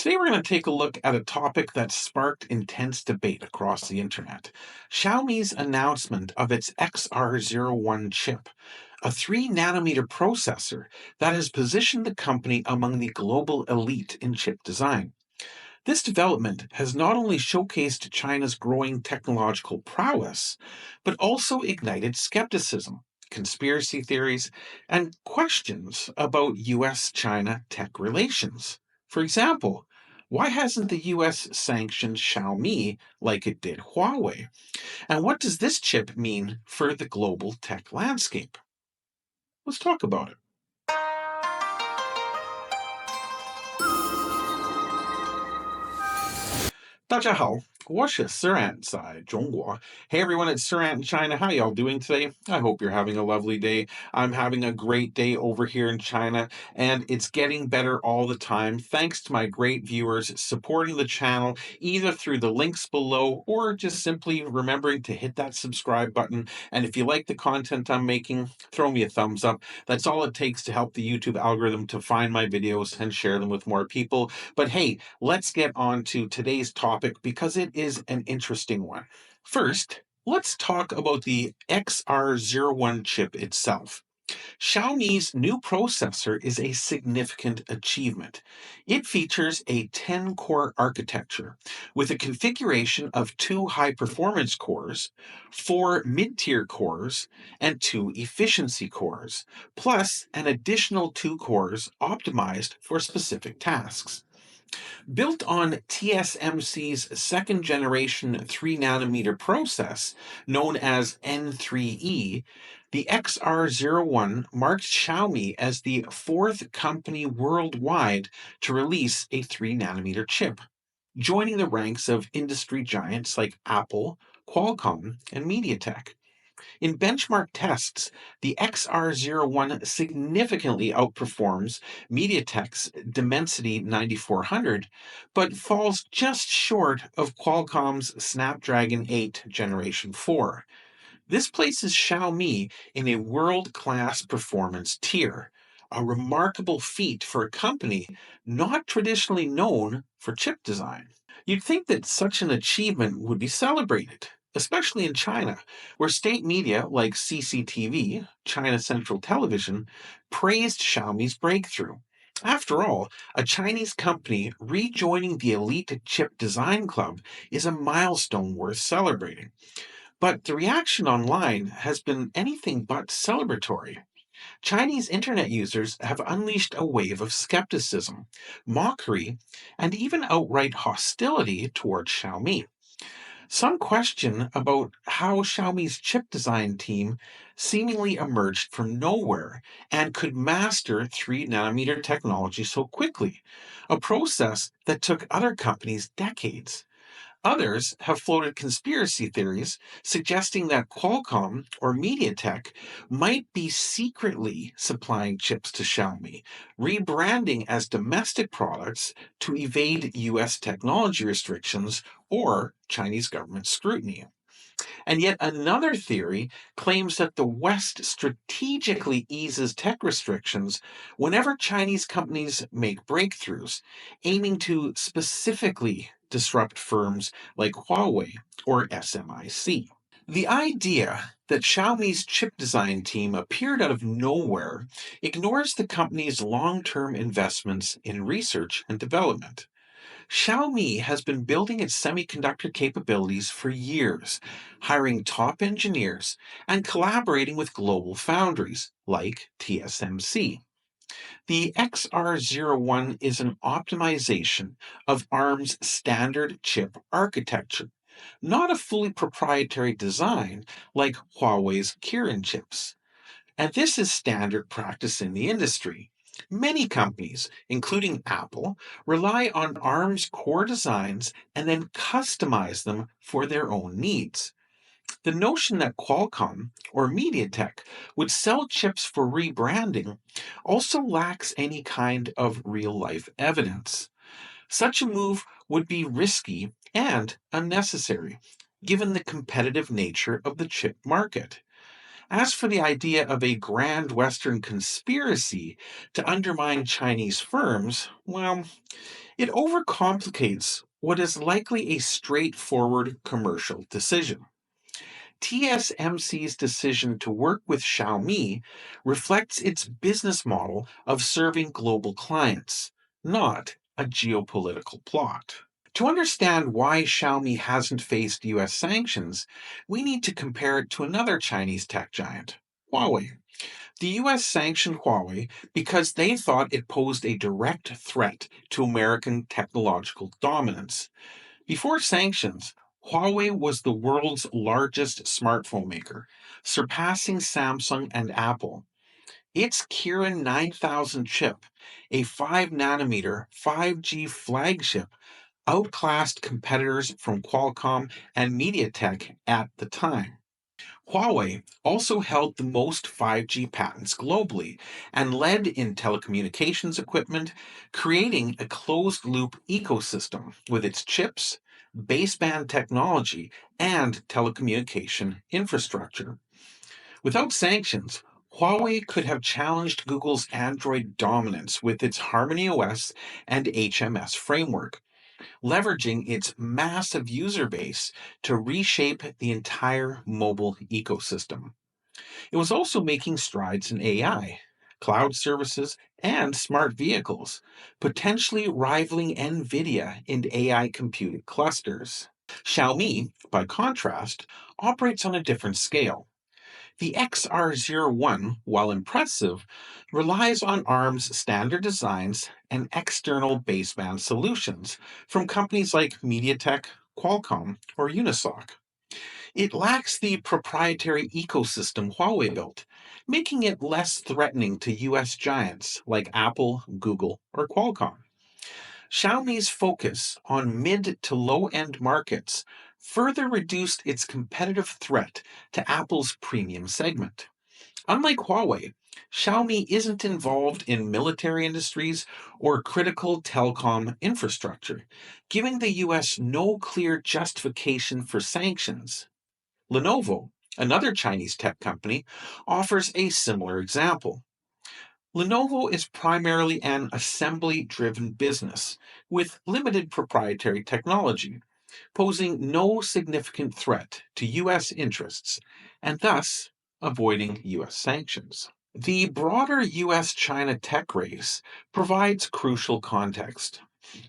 Today, we're going to take a look at a topic that sparked intense debate across the internet: Xiaomi's announcement of its XR01 chip, a 3 nanometer processor that has positioned the company among the global elite in chip design. This development has not only showcased China's growing technological prowess, but also ignited skepticism, conspiracy theories, and questions about US China tech relations. For example, why hasn't the US sanctioned Xiaomi like it did Huawei? And what does this chip mean for the global tech landscape? Let's talk about it. 大家好，我是 Suran 在中国. Hey everyone, it's Suran in China. How y'all doing today? I hope you're having a lovely day. I'm having a great day over here in China, and it's getting better all the time thanks to my great viewers supporting the channel either through the links below or just simply remembering to hit that subscribe button. And if you like the content I'm making, throw me a thumbs up. That's all it takes to help the YouTube algorithm to find my videos and share them with more people. But hey, let's get on to today's topic because it is an interesting one. First, let's talk about the XR01 chip itself. Xiaomi's new processor is a significant achievement. It features a 10 core architecture with a configuration of 2 high performance cores, 4 mid tier cores, and 2 efficiency cores, plus an additional 2 cores optimized for specific tasks. Built on TSMC's second generation 3 nanometer process, known as N3E, the XR01 marks Xiaomi as the fourth company worldwide to release a 3 nanometer chip, joining the ranks of industry giants like Apple, Qualcomm, and MediaTek. In benchmark tests, the XR01 significantly outperforms MediaTek's Dimensity 9400, but falls just short of Qualcomm's Snapdragon 8 Generation 4. This places Xiaomi in a world class performance tier, a remarkable feat for a company not traditionally known for chip design. You'd think that such an achievement would be celebrated, especially in China, where state media like CCTV, China Central Television, praised Xiaomi's breakthrough. After all, a Chinese company rejoining the elite chip design club is a milestone worth celebrating. But the reaction online has been anything but celebratory. Chinese internet users have unleashed a wave of skepticism, mockery, and even outright hostility towards Xiaomi. Some question about how Xiaomi's chip design team seemingly emerged from nowhere and could master 3 nanometer technology so quickly, a process that took other companies decades. Others have floated conspiracy theories suggesting that Qualcomm or MediaTek might be secretly supplying chips to Xiaomi, rebranding as domestic products to evade US technology restrictions or Chinese government scrutiny. And yet another theory claims that the West strategically eases tech restrictions whenever Chinese companies make breakthroughs, aiming to specifically disrupt firms like Huawei or SMIC. The idea that Xiaomi's chip design team appeared out of nowhere ignores the company's long term investments in research and development. Xiaomi has been building its semiconductor capabilities for years, hiring top engineers and collaborating with global foundries like TSMC. The XR01 is an optimization of ARM's standard chip architecture, not a fully proprietary design like Huawei's Kirin chips. And this is standard practice in the industry. Many companies, including Apple, rely on ARM's core designs and then customize them for their own needs. The notion that Qualcomm or MediaTek would sell chips for rebranding also lacks any kind of real life evidence. Such a move would be risky and unnecessary, given the competitive nature of the chip market. As for the idea of a grand Western conspiracy to undermine Chinese firms, well, it overcomplicates what is likely a straightforward commercial decision. TSMC's decision to work with Xiaomi reflects its business model of serving global clients, not a geopolitical plot. To understand why Xiaomi hasn't faced US sanctions, we need to compare it to another Chinese tech giant, Huawei. The US sanctioned Huawei because they thought it posed a direct threat to American technological dominance. Before sanctions, Huawei was the world's largest smartphone maker, surpassing Samsung and Apple. Its Kirin 9000 chip, a 5 nanometer 5G flagship, outclassed competitors from Qualcomm and MediaTek at the time. Huawei also held the most 5G patents globally and led in telecommunications equipment, creating a closed loop ecosystem with its chips, baseband technology, and telecommunication infrastructure. Without sanctions, Huawei could have challenged Google's Android dominance with its Harmony OS and HMS framework, leveraging its massive user base to reshape the entire mobile ecosystem. It was also making strides in AI, cloud services, and smart vehicles, potentially rivaling NVIDIA in AI computing clusters. Xiaomi, by contrast, operates on a different scale. The XR01, while impressive, relies on ARM's standard designs and external baseband solutions from companies like MediaTek, Qualcomm, or Unisoc. It lacks the proprietary ecosystem Huawei built, making it less threatening to US giants like Apple, Google, or Qualcomm. Xiaomi's focus on mid to low end markets further reduced its competitive threat to Apple's premium segment. Unlike Huawei, Xiaomi isn't involved in military industries or critical telecom infrastructure, giving the US no clear justification for sanctions. Lenovo, another Chinese tech company, offers a similar example. Lenovo is primarily an assembly driven business with limited proprietary technology, posing no significant threat to US interests and thus avoiding US sanctions. The broader US China tech race provides crucial context.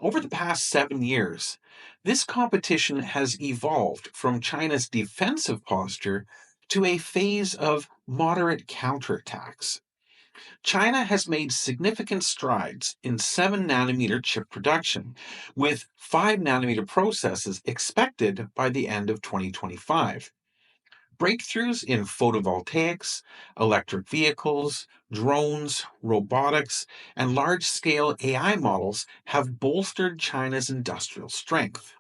Over the past 7 years, this competition has evolved from China's defensive posture to a phase of moderate counterattacks. China has made significant strides in 7 nanometer chip production, with 5 nanometer processes expected by the end of 2025. Breakthroughs in photovoltaics, electric vehicles, drones, robotics, and large scale AI models have bolstered China's industrial strength.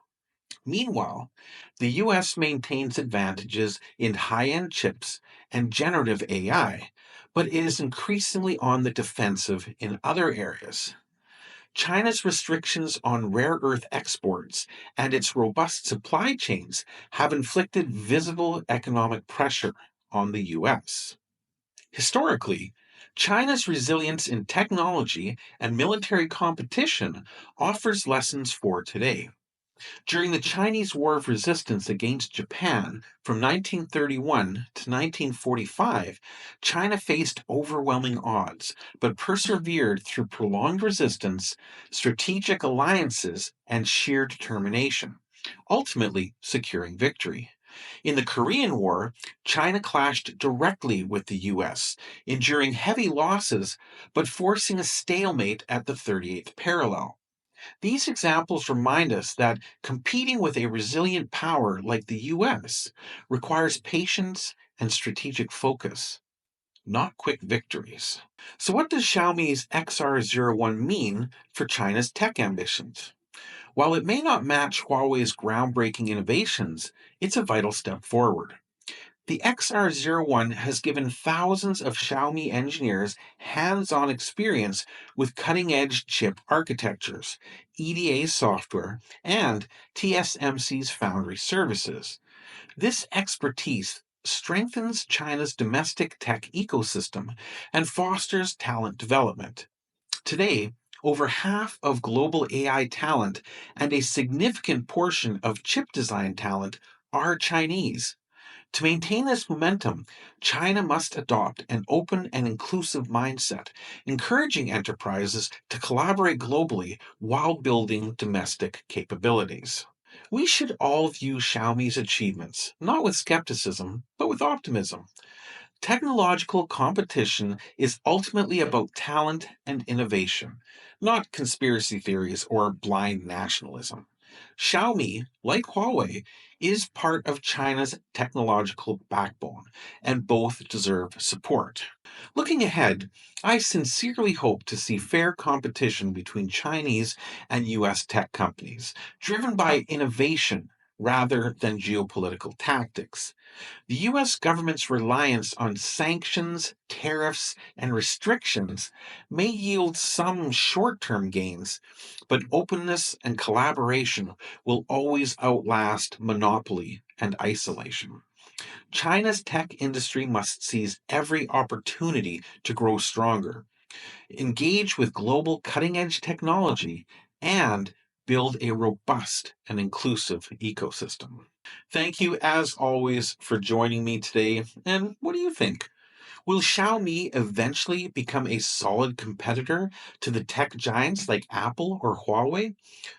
Meanwhile, the US maintains advantages in high end chips and generative AI, but is increasingly on the defensive in other areas. China's restrictions on rare earth exports and its robust supply chains have inflicted visible economic pressure on the US. Historically, China's resilience in technology and military competition offers lessons for today. During the Chinese War of Resistance against Japan from 1931 to 1945, China faced overwhelming odds, but persevered through prolonged resistance, strategic alliances, and sheer determination, ultimately securing victory. In the Korean War, China clashed directly with the US, enduring heavy losses but forcing a stalemate at the 38th parallel. These examples remind us that competing with a resilient power like the US requires patience and strategic focus, not quick victories. So, what does Xiaomi's XR01 mean for China's tech ambitions? While it may not match Huawei's groundbreaking innovations, it's a vital step forward. The XR01 has given thousands of Xiaomi engineers hands on experience with cutting edge chip architectures, EDA software, and TSMC's foundry services. This expertise strengthens China's domestic tech ecosystem and fosters talent development. Today, over half of global AI talent and a significant portion of chip design talent are Chinese. To maintain this momentum, China must adopt an open and inclusive mindset, encouraging enterprises to collaborate globally while building domestic capabilities. We should all view Xiaomi's achievements not with skepticism, but with optimism. Technological competition is ultimately about talent and innovation, not conspiracy theories or blind nationalism. Xiaomi, like Huawei, is part of China's technological backbone, and both deserve support. Looking ahead, I sincerely hope to see fair competition between Chinese and US tech companies, driven by innovation rather than geopolitical tactics. The US government's reliance on sanctions, tariffs, and restrictions may yield some short term gains, but openness and collaboration will always outlast monopoly and isolation. China's tech industry must seize every opportunity to grow stronger, engage with global cutting edge technology, and build a robust and inclusive ecosystem. Thank you, as always, for joining me today. And what do you think? Will Xiaomi eventually become a solid competitor to the tech giants like Apple or Huawei?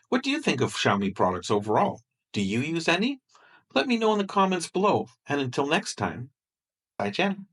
What do you think of Xiaomi products overall? Do you use any? Let me know in the comments below. And until next time, bye, Jen.